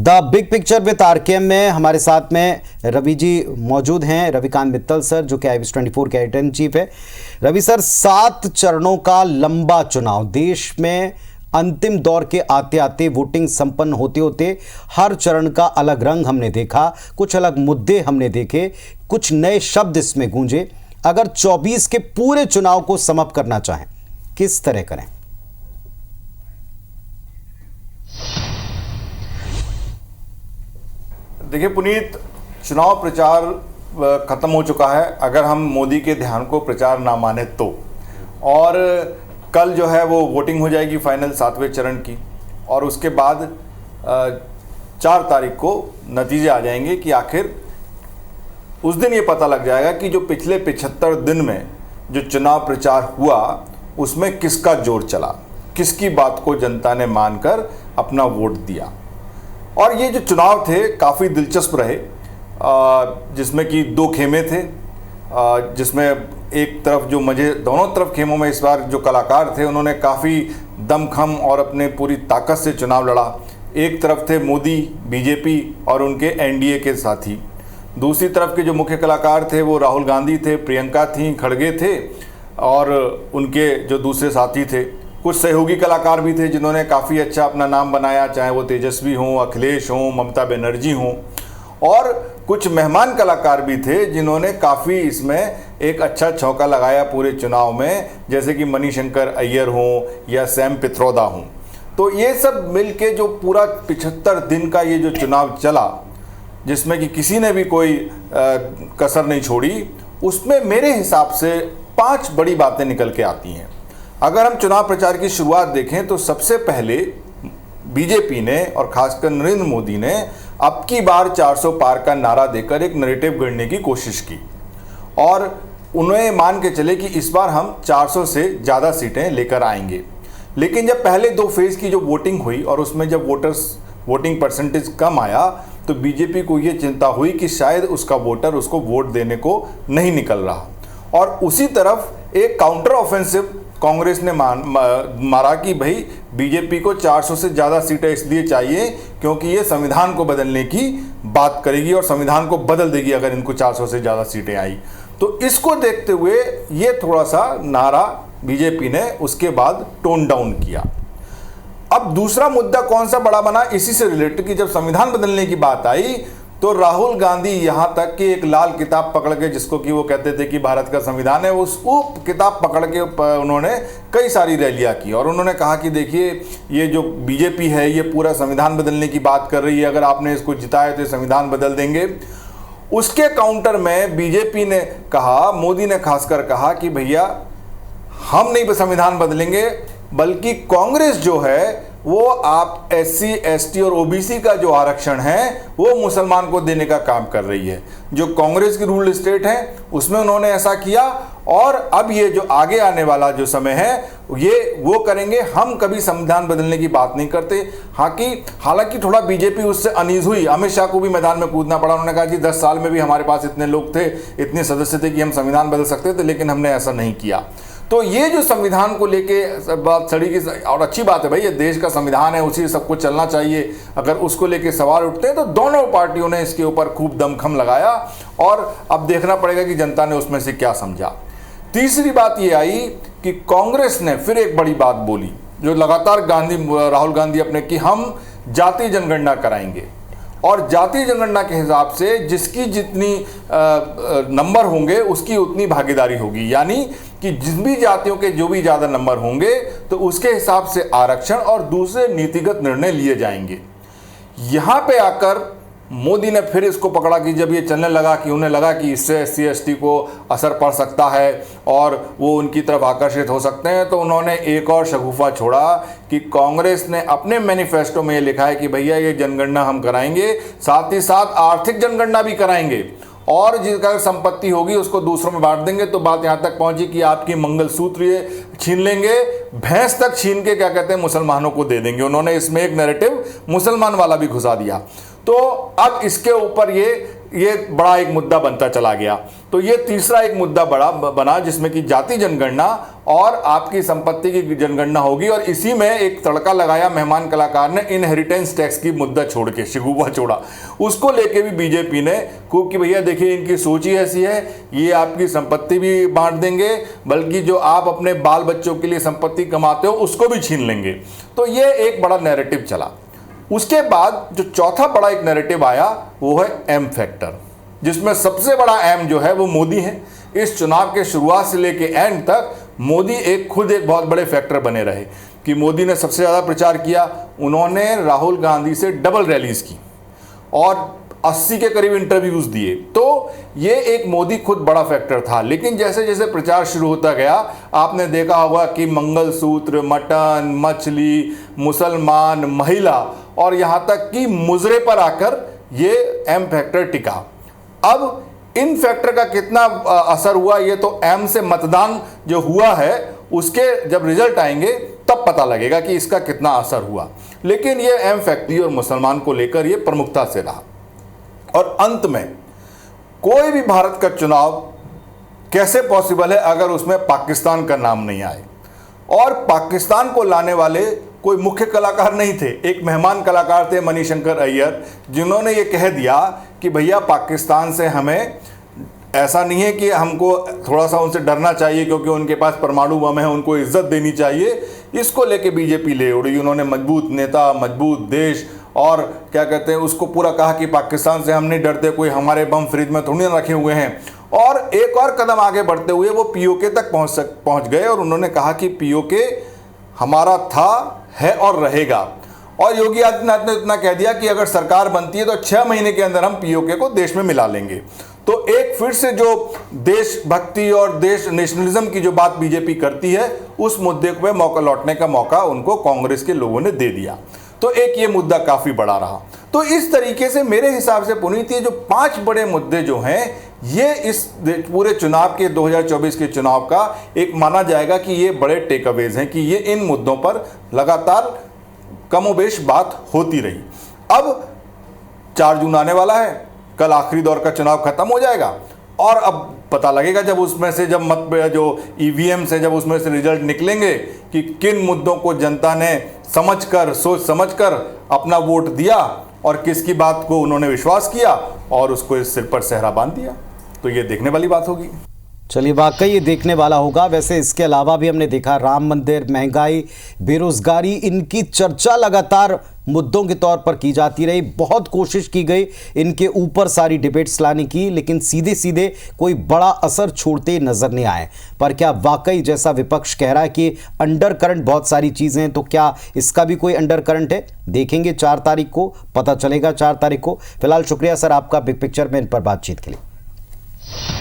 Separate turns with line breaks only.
The big picture with RKM में हमारे साथ में रवि जी मौजूद हैं, रविकांत मित्तल सर जो कि IANS24 के एडिटर इन चीफ है। रवि सर, 7 चरणों का लंबा चुनाव, देश में अंतिम दौर के आते आते वोटिंग संपन्न होते होते हर चरण का अलग रंग हमने देखा, कुछ अलग मुद्दे हमने देखे, कुछ नए शब्द इसमें गूंजे। अगर 24 के पूरे चुनाव को समअप करना चाहें, किस तरह करें?
देखिए पुनीत, चुनाव प्रचार खत्म हो चुका है अगर हम मोदी के ध्यान को प्रचार ना माने तो। और कल जो है वो वोटिंग हो जाएगी फाइनल 7वें चरण की, और उसके बाद 4 तारीख को नतीजे आ जाएंगे कि आखिर उस दिन ये पता लग जाएगा कि जो पिछले 75 दिन में जो चुनाव प्रचार हुआ उसमें किसका जोर चला, किसकी बात को जनता ने मानकर अपना वोट दिया। और ये जो चुनाव थे काफ़ी दिलचस्प रहे, जिसमें कि 2 खेमे थे, जिसमें एक तरफ जो मज़े, दोनों तरफ खेमों में इस बार जो कलाकार थे उन्होंने काफ़ी दमखम और अपने पूरी ताकत से चुनाव लड़ा। एक तरफ थे मोदी, बीजेपी और उनके एनडीए के साथी। दूसरी तरफ के जो मुख्य कलाकार थे वो राहुल गांधी थे, प्रियंका थी, खड़गे थे और उनके जो दूसरे साथी थे। कुछ सहयोगी कलाकार भी थे जिन्होंने काफ़ी अच्छा अपना नाम बनाया, चाहे वो तेजस्वी हों, अखिलेश हों, ममता बनर्जी हों, और कुछ मेहमान कलाकार भी थे जिन्होंने काफ़ी इसमें एक अच्छा चौका लगाया पूरे चुनाव में, जैसे कि मणिशंकर अय्यर हों या सैम पित्रोदा हों। तो ये सब मिलके जो पूरा 75 दिन का ये जो चुनाव चला, जिसमें कि किसी ने भी कोई कसर नहीं छोड़ी, उसमें मेरे हिसाब से 5 बड़ी बातें निकल के आती हैं। अगर हम चुनाव प्रचार की शुरुआत देखें तो सबसे पहले बीजेपी ने और खासकर नरेंद्र मोदी ने अब की बार 400 पार का नारा देकर एक नैरेटिव गढ़ने की कोशिश की, और उन्हें मान के चले कि इस बार हम 400 से ज़्यादा सीटें लेकर आएंगे। लेकिन जब पहले 2 फेज़ की जो वोटिंग हुई और उसमें जब वोटिंग परसेंटेज कम आया तो बीजेपी को ये चिंता हुई कि शायद उसका वोटर उसको वोट देने को नहीं निकल रहा, और उसी तरफ एक काउंटर ऑफेंसिव कांग्रेस ने मारा कि भाई बीजेपी को 400 से ज़्यादा सीटें इसलिए चाहिए क्योंकि ये संविधान को बदलने की बात करेगी और संविधान को बदल देगी अगर इनको 400 से ज़्यादा सीटें आई। तो इसको देखते हुए ये थोड़ा सा नारा बीजेपी ने उसके बाद टोन डाउन किया। अब दूसरा मुद्दा कौन सा बड़ा बना, इसी से रिलेटेड कि जब संविधान बदलने की बात आई तो राहुल गांधी यहाँ तक कि एक लाल किताब पकड़ के, जिसको कि वो कहते थे कि भारत का संविधान है, उस किताब पकड़ के उन्होंने कई सारी रैलियाँ की और उन्होंने कहा कि देखिए ये जो बीजेपी है ये पूरा संविधान बदलने की बात कर रही है, अगर आपने इसको जिताया तो संविधान बदल देंगे। उसके काउंटर में बीजेपी ने कहा, मोदी ने खासकर कहा कि भैया हम नहीं संविधान बदलेंगे, बल्कि कांग्रेस जो है वो आप SC, ST और OBC का जो आरक्षण है वो मुसलमान को देने का काम कर रही है। जो कांग्रेस की रूल स्टेट है उसमें उन्होंने ऐसा किया, और अब ये जो आगे आने वाला जो समय है ये वो करेंगे। हम कभी संविधान बदलने की बात नहीं करते। हालांकि थोड़ा बीजेपी उससे अनीज हुई, अमित शाह को भी मैदान में कूदना पड़ा। उन्होंने कहा कि 10 साल में भी हमारे पास इतने लोग थे, इतने सदस्य थे कि हम संविधान बदल सकते थे, लेकिन हमने ऐसा नहीं किया। तो ये जो संविधान को लेके बात सड़ी की, और अच्छी बात है भाई, ये देश का संविधान है, उसी सब कुछ चलना चाहिए। अगर उसको लेके सवाल उठते हैं तो दोनों पार्टियों ने इसके ऊपर खूब दमखम लगाया, और अब देखना पड़ेगा कि जनता ने उसमें से क्या समझा। तीसरी बात ये आई कि कांग्रेस ने फिर एक बड़ी बात बोली, जो लगातार राहुल गांधी अपने, कि हम जातीय जनगणना कराएंगे, और जातीय जनगणना के हिसाब से जिसकी जितनी नंबर होंगे उसकी उतनी भागीदारी होगी, यानी कि जिन भी जातियों के जो भी ज़्यादा नंबर होंगे तो उसके हिसाब से आरक्षण और दूसरे नीतिगत निर्णय लिए जाएंगे। यहाँ पे आकर मोदी ने फिर इसको पकड़ा कि जब ये चलने लगा कि उन्हें लगा कि इससे SC, ST को असर पड़ सकता है और वो उनकी तरफ आकर्षित हो सकते हैं, तो उन्होंने एक और शगुफा छोड़ा कि कांग्रेस ने अपने मैनिफेस्टो में ये लिखा है कि भैया ये जनगणना हम कराएंगे, साथ ही साथ आर्थिक जनगणना भी कराएंगे, और जिसका संपत्ति होगी उसको दूसरों में बांट देंगे। तो बात यहाँ तक पहुंची कि आपकी मंगलसूत्र ये छीन लेंगे, भैंस तक छीन के क्या कहते हैं मुसलमानों को दे देंगे। उन्होंने इसमें एक नैरेटिव मुसलमान वाला भी घुसा दिया। तो अब इसके ऊपर ये ये बड़ा एक मुद्दा बनता चला गया। तो ये तीसरा एक मुद्दा बड़ा बना जिसमें कि जाति जनगणना और आपकी संपत्ति की जनगणना होगी, और इसी में एक तड़का लगाया मेहमान कलाकार ने, इनहेरिटेंस टैक्स की मुद्दा छोड़ के, शिगुफा छोड़ा, उसको लेके भी बीजेपी ने खूब कि भैया देखिए इनकी सोच ही ऐसी है, ये आपकी संपत्ति भी बांट देंगे, बल्कि जो आप अपने बाल बच्चों के लिए संपत्ति कमाते हो उसको भी छीन लेंगे। तो ये एक बड़ा नैरेटिव चला। उसके बाद जो चौथा बड़ा एक नैरेटिव आया वो है एम फैक्टर, जिसमें सबसे बड़ा एम जो है वो मोदी है। इस चुनाव के शुरुआत से लेके एंड तक मोदी खुद एक बहुत बड़े फैक्टर बने रहे कि मोदी ने सबसे ज़्यादा प्रचार किया, उन्होंने राहुल गांधी से डबल रैलीज की और 80 के करीब इंटरव्यूज दिए। तो ये एक मोदी खुद बड़ा फैक्टर था। लेकिन जैसे जैसे प्रचार शुरू होता गया, आपने देखा होगा कि मंगलसूत्र, मटन, मछली, मुसलमान, महिला और यहाँ तक कि मुजरे पर आकर ये एम फैक्टर टिका। अब इन फैक्टर का कितना असर हुआ, ये तो एम से मतदान जो हुआ है उसके जब रिजल्ट आएंगे तब पता लगेगा कि इसका कितना असर हुआ। लेकिन ये एम फैक्ट्री और मुसलमान को लेकर ये प्रमुखता से रहा। और अंत में कोई भी भारत का चुनाव कैसे पॉसिबल है अगर उसमें पाकिस्तान का नाम नहीं आए, और पाकिस्तान को लाने वाले कोई मुख्य कलाकार नहीं थे, एक मेहमान कलाकार थे मणिशंकर अय्यर, जिन्होंने ये कह दिया कि भैया पाकिस्तान से हमें ऐसा नहीं है कि हमको थोड़ा सा उनसे डरना चाहिए क्योंकि उनके पास परमाणु बम है, उनको इज्जत देनी चाहिए। इसको लेके बीजेपी ले उड़ी, उन्होंने मजबूत नेता, मजबूत देश और क्या कहते हैं उसको पूरा कहा कि पाकिस्तान से हम नहीं डरते, कोई हमारे बम फ्रिज में थोड़ी ना रखे हुए हैं। और एक और कदम आगे बढ़ते हुए वो पीओके तक पहुंच गए और उन्होंने कहा कि पीओके हमारा था, है और रहेगा। और योगी आदित्यनाथ ने इतना कह दिया कि अगर सरकार बनती है तो 6 महीने के अंदर हम पीओके को देश में मिला लेंगे। तो एक फिर से जो देशभक्ति और देश नेशनलिज्म की जो बात बीजेपी करती है, उस मुद्दे पे मौका लौटने का मौका उनको कांग्रेस के लोगों ने दे दिया। तो एक ये मुद्दा काफी बड़ा रहा। तो इस तरीके से मेरे हिसाब से पुनीत, ये जो 5 बड़े मुद्दे जो हैं, ये इस पूरे चुनाव के 2024 के चुनाव का एक माना जाएगा कि ये बड़े टेकअवेज हैं, कि ये इन मुद्दों पर लगातार कमोबेश बात होती रही। अब 4 जून आने वाला है, कल आखिरी दौर का चुनाव खत्म हो जाएगा और अब पता लगेगा जब उसमें से जो ईवीएम से जब उसमें से रिजल्ट निकलेंगे कि किन मुद्दों को जनता ने सोच समझकर अपना वोट दिया और किसकी बात को उन्होंने विश्वास किया और उसको इस सिर पर सेहरा बांध दिया। तो ये देखने वाली बात होगी।
चलिए, वाकई ये देखने वाला होगा। वैसे इसके अलावा भी हमने देखा राम मंदिर, महंगाई, बेरोजगारी, इनकी चर्चा लगातार मुद्दों के तौर पर की जाती रही। बहुत कोशिश की गई इनके ऊपर सारी डिबेट्स लाने की, लेकिन सीधे सीधे कोई बड़ा असर छोड़ते नजर नहीं आए। पर क्या वाकई जैसा विपक्ष कह रहा है कि अंडर करंट बहुत सारी चीज़ें हैं, तो क्या इसका भी कोई अंडर करंट है? देखेंगे 4 तारीख को, पता चलेगा 4 तारीख को। फिलहाल शुक्रिया सर आपका बिग पिक्चर में इन पर बातचीत के लिए।